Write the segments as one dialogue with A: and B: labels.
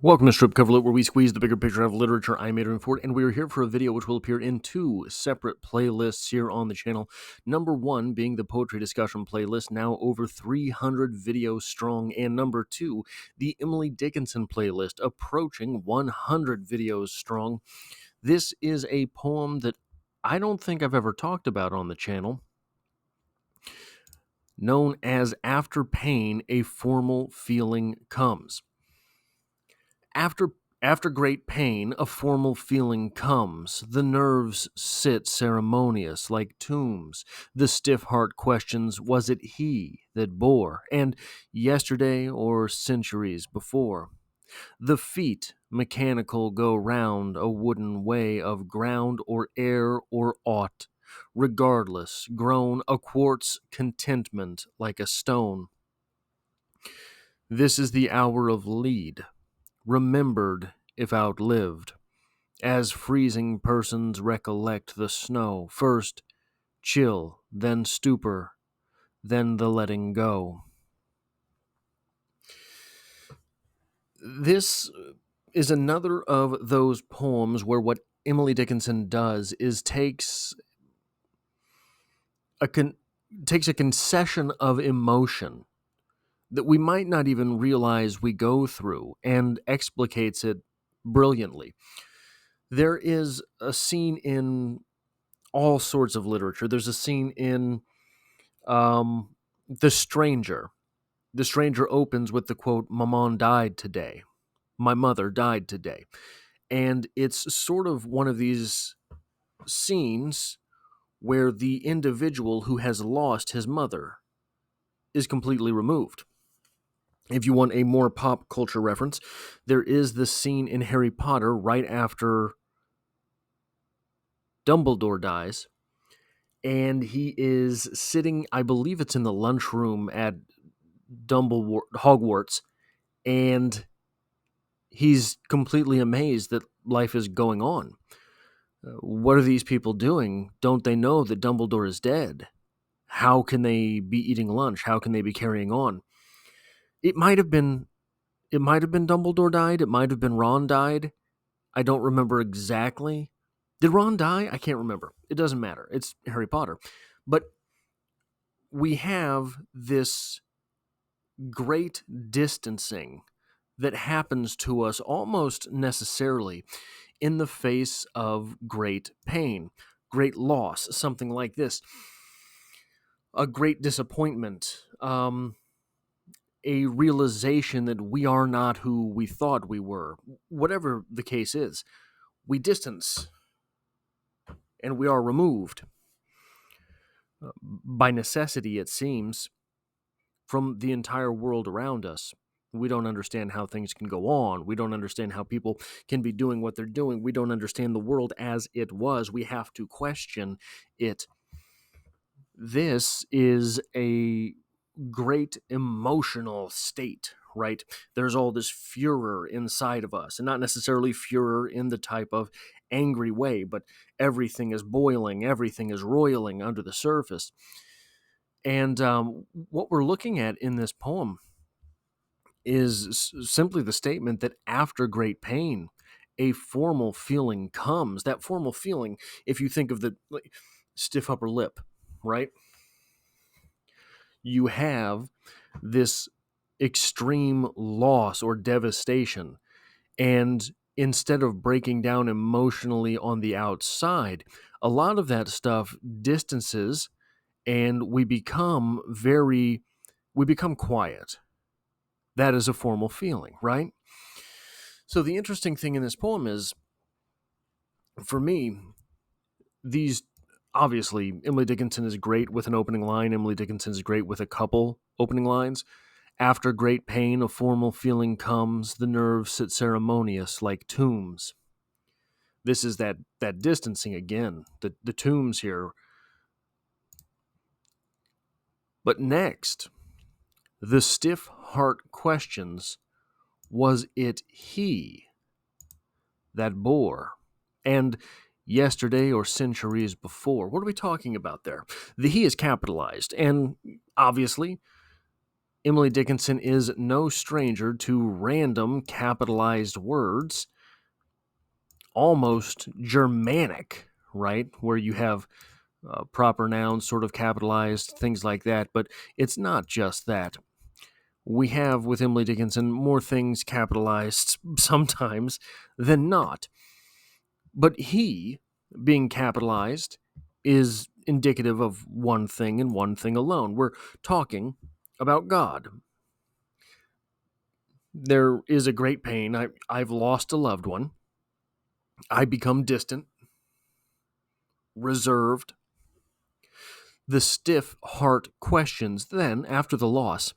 A: Welcome to Strip Cover Lit, where we squeeze the bigger picture out of literature. I'm Adrian Ford, and we are here for a video which will appear in two separate playlists here on the channel. Number one being the poetry discussion playlist, now over 300 videos strong, and number two, the Emily Dickinson playlist, approaching 100 videos strong. This is a poem that I don't think I've ever talked about on the channel, known as After Pain, a Formal Feeling Comes. After great pain, a formal feeling comes. The nerves sit ceremonious like tombs. The stiff heart questions, was it he that bore? And yesterday or centuries before? The feet mechanical go round a wooden way of ground or air or aught. Regardless, grown a quartz contentment like a stone. This is the hour of lead, remembered if outlived, as freezing persons recollect the snow, first chill, then stupor, then the letting go. This is another of those poems where what Emily Dickinson does is takes a concession of emotion that we might not even realize we go through and explicates it brilliantly. There is a scene in all sorts of literature. There's a scene in The Stranger. The Stranger opens with the quote, "Maman died today. My mother died today." And it's sort of one of these scenes where the individual who has lost his mother is completely removed. If you want a more pop culture reference, there is this scene in Harry Potter right after Dumbledore dies, and he is sitting, I believe it's in the lunchroom at Hogwarts, and he's completely amazed that life is going on. What are these people doing? Don't they know that Dumbledore is dead? How can they be eating lunch? How can they be carrying on? It might have been Dumbledore died. It might have been Ron died. I don't remember exactly. Did Ron die? I can't remember. It doesn't matter. It's Harry Potter. But we have this great distancing that happens to us almost necessarily in the face of great pain, great loss, something like this, a great disappointment, a realization that we are not who we thought we were. Whatever the case is, we distance and we are removed by necessity, it seems, from the entire world around us. We don't understand how things can go on. We don't understand how people can be doing what they're doing. We don't understand the world as it was. We have to question it. This is a great emotional state, right? There's all this furor inside of us, and not necessarily furor in the type of angry way, but everything is boiling, everything is roiling under the surface. And what we're looking at in this poem is simply the statement that after great pain, a formal feeling comes. That formal feeling, if you think of the stiff upper lip, right? You have this extreme loss or devastation, and instead of breaking down emotionally on the outside, a lot of that stuff distances, and we become quiet. That is a formal feeling, right? So the interesting thing in this poem is, for me, obviously, Emily Dickinson is great with an opening line. Emily Dickinson is great with a couple opening lines. After great pain, a formal feeling comes. The nerves sit ceremonious like tombs. This is that distancing again, the tombs here. But next, the stiff heart questions, was it he that bore? And yesterday or centuries before. What are we talking about there? The he is capitalized, and obviously Emily Dickinson is no stranger to random capitalized words, almost Germanic, right? Where you have proper nouns sort of capitalized, things like that. But it's not just that. We have with Emily Dickinson more things capitalized sometimes than not. But he, being capitalized, is indicative of one thing and one thing alone. We're talking about God. There is a great pain. I've lost a loved one. I become distant, reserved. The stiff heart questions. Then, after the loss,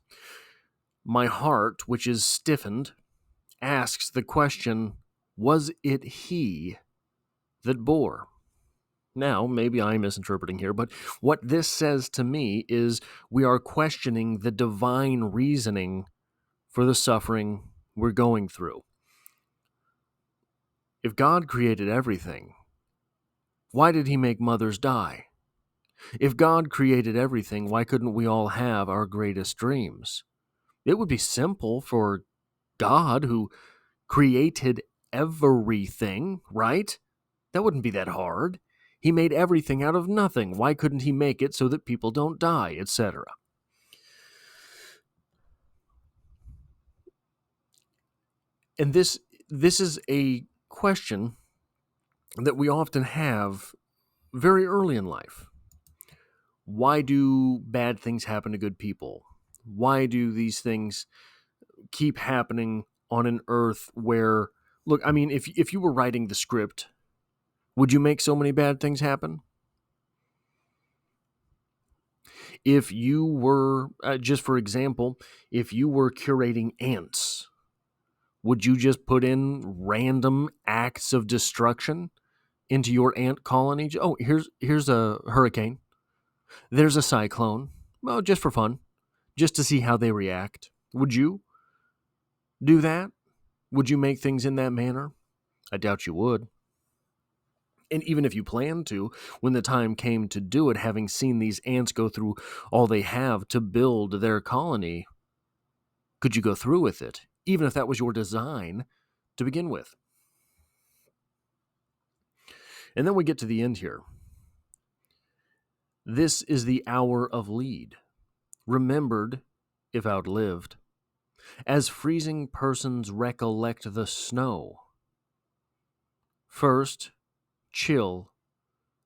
A: my heart, which is stiffened, asks the question, was it he that bore? Now, maybe I'm misinterpreting here, but what this says to me is we are questioning the divine reasoning for the suffering we're going through. If God created everything, why did he make mothers die? If God created everything, why couldn't we all have our greatest dreams? It would be simple for God, who created everything, right? That wouldn't be that hard. He made everything out of nothing. Why couldn't he make it so that people don't die, etc.? And this is a question that we often have very early in life. Why do bad things happen to good people? Why do these things keep happening on an earth where, look, I mean, if you were writing the script, would you make so many bad things happen? If you were, just for example, if you were curating ants, would you just put in random acts of destruction into your ant colony? Oh, here's a hurricane. There's a cyclone. Well, just for fun, just to see how they react. Would you do that? Would you make things in that manner? I doubt you would. And even if you planned to, when the time came to do it, having seen these ants go through all they have to build their colony, could you go through with it, even if that was your design to begin with? And then we get to the end here. This is the hour of lead, remembered, if outlived, as freezing persons recollect the snow. First, chill,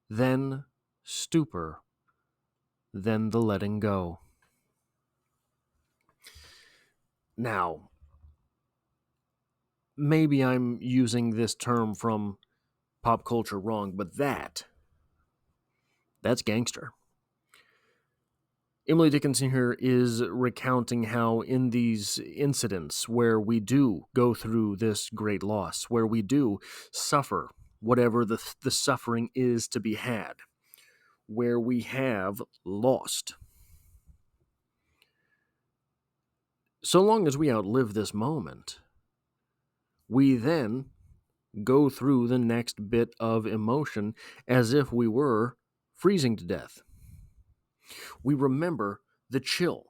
A: then stupor, then the letting go. Now, maybe I'm using this term from pop culture wrong, but that's gangster. Emily Dickinson here is recounting how in these incidents where we do go through this great loss, where we do suffer whatever the suffering is to be had, where we have lost, so long as we outlive this moment, we then go through the next bit of emotion as if we were freezing to death. We remember the chill.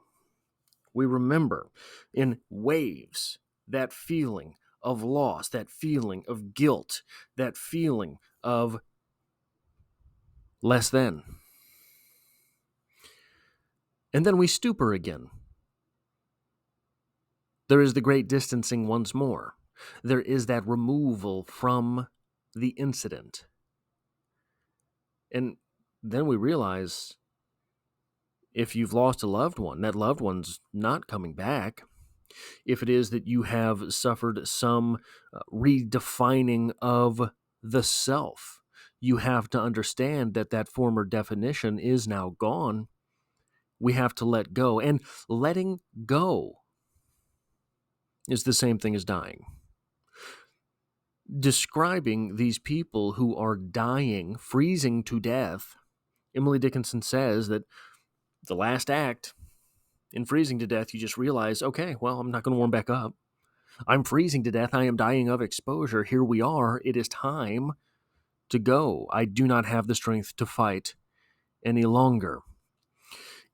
A: We remember in waves that feeling of loss, that feeling of guilt, that feeling of less than. And then we stupor again. There is the great distancing once more. There is that removal from the incident. And then we realize if you've lost a loved one, that loved one's not coming back. If it is that you have suffered some redefining of the self, you have to understand that that former definition is now gone. We have to let go. And letting go is the same thing as dying. Describing these people who are dying, freezing to death, Emily Dickinson says that the last act in freezing to death, you just realize, okay, well, I'm not going to warm back up. I'm freezing to death. I am dying of exposure. Here we are. It is time to go. I do not have the strength to fight any longer.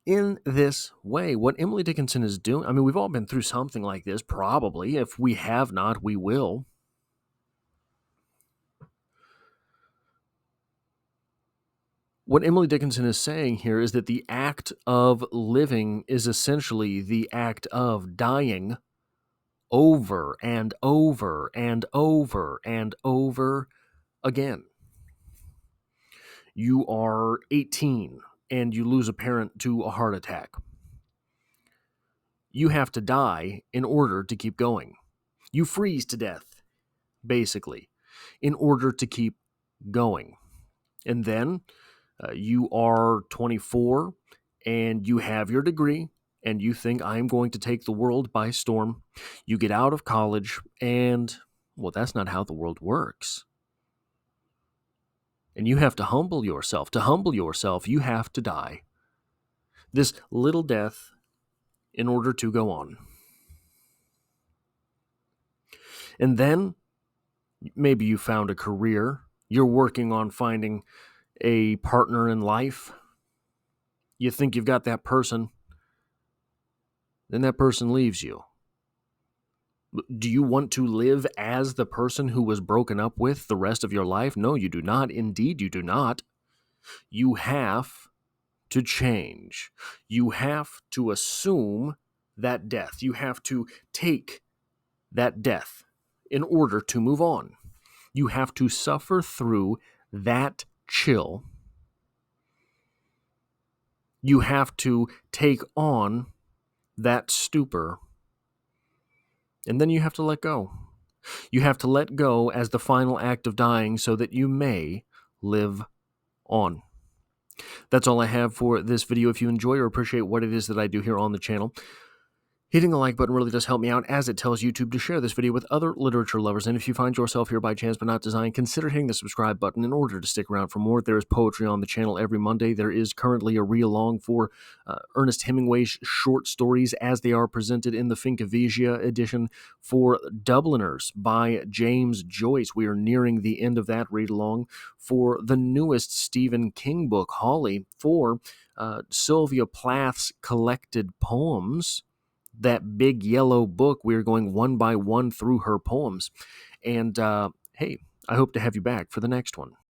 A: in this way. What Emily Dickinson is doing, I mean, we've all been through something like this, probably. If we have not, we will. What Emily Dickinson is saying here is that the act of living is essentially the act of dying over and over and over and over again. You are 18 and you lose a parent to a heart attack. You have to die in order to keep going. You freeze to death, basically, in order to keep going. And then you are 24 and you have your degree and you think, I'm going to take the world by storm. You get out of college and, well, that's not how the world works. And you have to humble yourself. To humble yourself, you have to die this little death in order to go on. And then maybe you found a career. You're working on finding a partner in life. You think you've got that person. Then that person leaves you. Do you want to live as the person who was broken up with the rest of your life? No, you do not. Indeed, you do not. You have to change. You have to assume that death. You have to take that death in order to move on. You have to suffer through that chill. You have to take on that stupor. And then you have to let go. You have to let go as the final act of dying so that you may live on. That's all I have for this video. If you enjoy or appreciate what it is that I do here on the channel, hitting the like button really does help me out, as it tells YouTube to share this video with other literature lovers. And if you find yourself here by chance but not design, consider hitting the subscribe button in order to stick around for more. There is poetry on the channel every Monday. There is currently a read-along for Ernest Hemingway's short stories as they are presented in the Fincavigia edition for Dubliners by James Joyce. We are nearing the end of that read-along for the newest Stephen King book, Holly, for Sylvia Plath's collected poems. That big yellow book. We're going one by one through her poems. And hey, I hope to have you back for the next one.